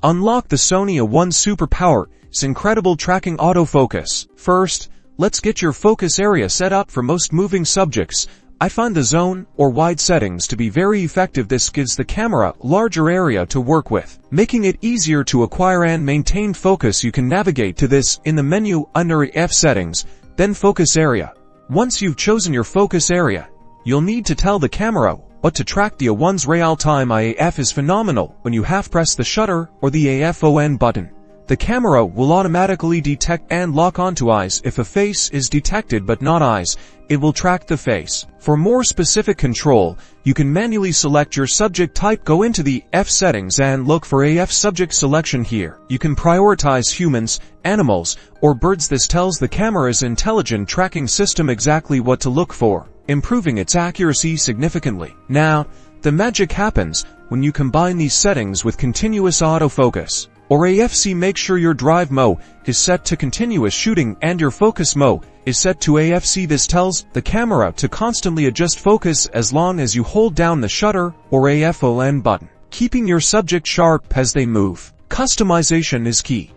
Unlock the Sony A1 superpower, its incredible tracking autofocus. First, let's get your focus area set up for most moving subjects. I find the zone or wide settings to be very effective. This gives the camera larger area to work with, making it easier to acquire and maintain focus. You can navigate to this in the menu under AF settings, then focus area. Once you've chosen your focus area, you'll need to tell the camera what to track. The A1's Realtime Eye AF is phenomenal. When you half-press the shutter or the AF on button, the camera will automatically detect and lock onto eyes. If a face is detected but not eyes, it will track the face. For more specific control, you can manually select your subject type. Go into the F settings and look for AF subject selection here. You can prioritize humans, animals, or birds. This tells the camera's intelligent tracking system exactly what to look for, improving its accuracy significantly. Now, the magic happens when you combine these settings with continuous autofocus, or AFC. Make sure your drive mode is set to continuous shooting and your focus mode is set to AFC. This tells the camera to constantly adjust focus as long as you hold down the shutter or AF button, keeping your subject sharp as they move. Customization is key,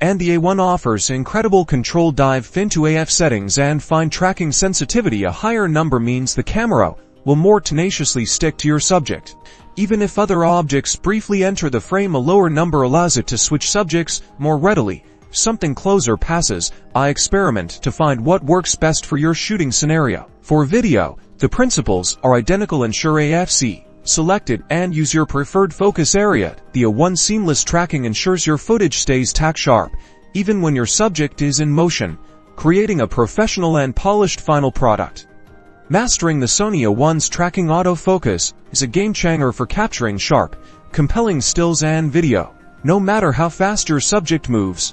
and the A1 offers incredible control. Dive into AF settings and find tracking sensitivity. A higher number means the camera will more tenaciously stick to your subject, even if other objects briefly enter the frame. A lower number allows it to switch subjects more readily. If something closer passes, I experiment to find what works best for your shooting scenario. For video, the principles are identical. Ensure AFC selected and use your preferred focus area. The A1 seamless tracking ensures your footage stays tack sharp, even when your subject is in motion, creating a professional and polished final product. Mastering the Sony A1's tracking autofocus is a game-changer for capturing sharp, compelling stills and video, no matter how fast your subject moves.